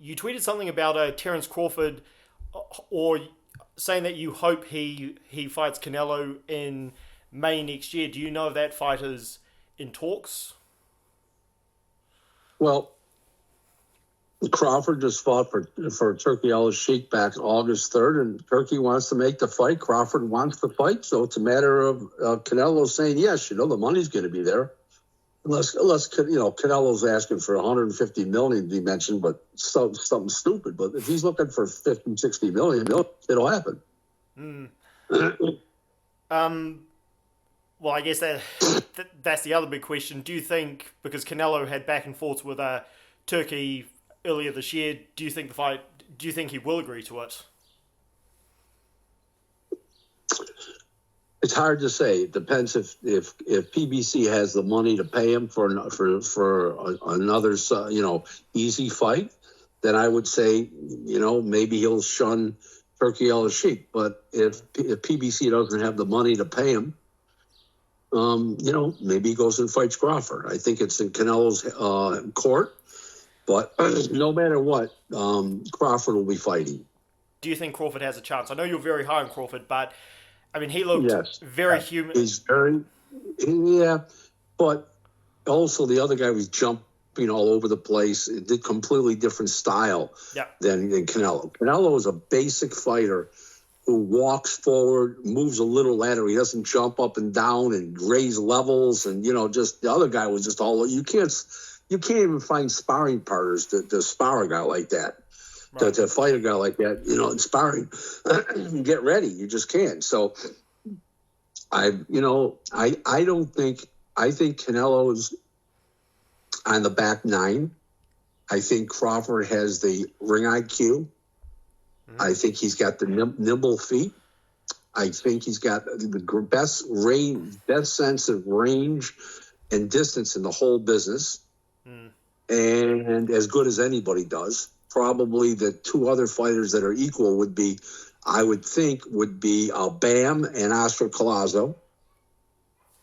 you tweeted something about Terence Crawford, or saying that you hope he fights Canelo in May next year. Do you know if that fight is in talks? Well, Crawford just fought for Turkey al-Sheikh back August 3rd, and Turkey wants to make the fight. Crawford wants the fight, so it's a matter of Canelo saying yes. The money's going to be there, unless Canelo's asking for 150 million to be mentioned, but something stupid. But if he's looking for 50, 60 million, it'll happen. Well, I guess that's the other big question. Do you think, because Canelo had back and forths with Turkey earlier this year, do you think he will agree to it? It's hard to say. It depends if PBC has the money to pay him for another easy fight. Then I would say maybe he'll shun Turkey al-Sheikh. But if PBC doesn't have the money to pay him, maybe he goes and fights Crawford. I think it's in Canelo's court. But no matter what, Crawford will be fighting. Do you think Crawford has a chance? I know you're very high on Crawford, but I mean, he looked very human. He's but also the other guy was jumping all over the place. It did completely different style than Canelo. Canelo is a basic fighter who walks forward, moves a little lateral. He doesn't jump up and down and raise levels. And, just the other guy was just you can't even find sparring partners to spar a guy like that, right. to fight a guy like that, in sparring. Get ready. You just can't. So I think Canelo is on the back nine. I think Crawford has the ring IQ. Mm-hmm. I think he's got the nimble feet. I think he's got the best sense of range and distance in the whole business. And as good as anybody does. Probably the two other fighters that are equal would be Bam and Oscar Collazo.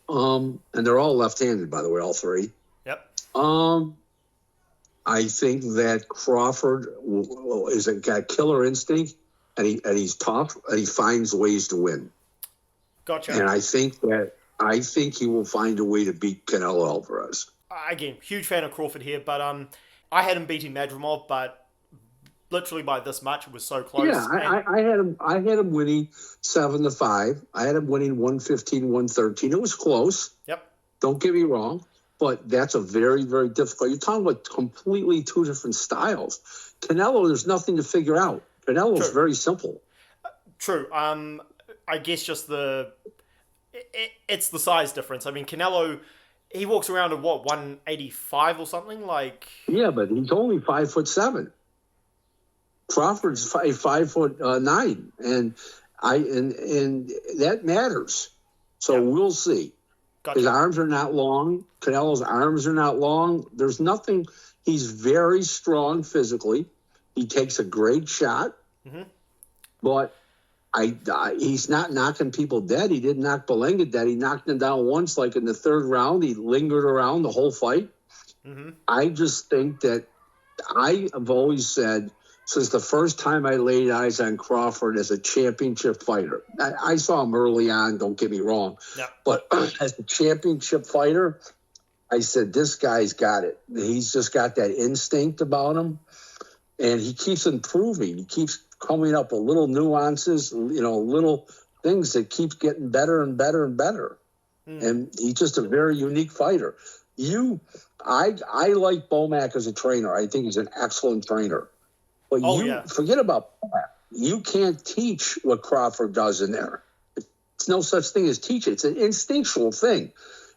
And they're all left-handed, by the way, all three. Yep. I think that Crawford is got killer instinct, and he's tough, and he finds ways to win. Gotcha. And I think he will find a way to beat Canelo Alvarez. Again, huge fan of Crawford here, but I had him beating Madrimov, but literally by this much, it was so close. Yeah, I had him winning 7-5. I had him winning 115-113. It was close. Yep. Don't get me wrong, but that's a very, very difficult. You're talking about completely two different styles. Canelo, there's nothing to figure out. Canelo is very simple. True. I guess just it's the size difference. I memean, Canelo, he walks around at 185 or something, like. Yeah, but he's only 5'7". Crawford's 5'9", and that matters. So we'll see. Gotcha. His arms are not long. Canelo's arms are not long. There's nothing. He's very strong physically. He takes a great shot, but he's not knocking people dead. He didn't knock Belenga dead. He knocked him down once, like in the third round. He lingered around the whole fight. I just think that I have always said, since the first time I laid eyes on Crawford as a championship fighter, I saw him early on, don't get me wrong, but as a championship fighter, I said, this guy's got it. He's just got that instinct about him, and he keeps improving. He keeps coming up with little nuances, little things that keeps getting better and better and better. And he's just a very unique fighter. I like Bomac as a trainer. I think he's an excellent trainer. But forget about Bomac. You can't teach what Crawford does in there. It's no such thing as teach it. It's an instinctual thing.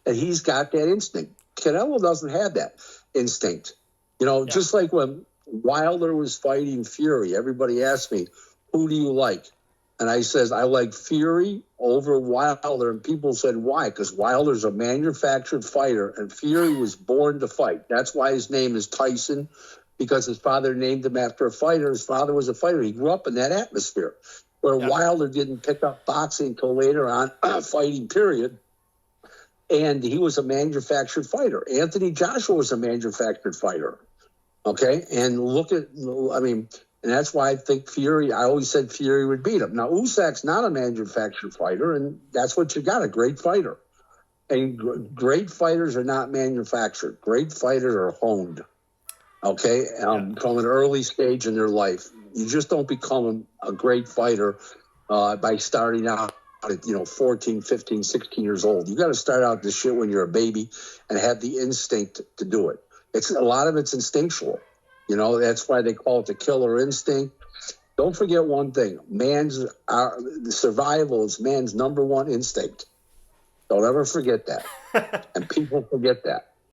And he's got that instinct. Canelo doesn't have that instinct. Just like when Wilder was fighting Fury, everybody asked me, who do you like? And I says, I like Fury over Wilder. And people said, why? Because Wilder's a manufactured fighter, and Fury was born to fight. That's why his name is Tyson, because his father named him after a fighter. His father was a fighter. He grew up in that atmosphere, where Wilder didn't pick up boxing until later on, fighting period. And he was a manufactured fighter. Anthony Joshua was a manufactured fighter. Okay, and and that's why I think Fury. I always said Fury would beat him. Now Usyk's not a manufactured fighter, and that's what you got—a great fighter. And great fighters are not manufactured. Great fighters are honed. Okay, from an early stage in their life, you just don't become a great fighter by starting out at 14, 15, 16 years old. You got to start out this shit when you're a baby and have the instinct to do it. A lot of it's instinctual. That's why they call it the killer instinct. Don't forget one thing: the survival is man's number one instinct. Don't ever forget that. And people forget that.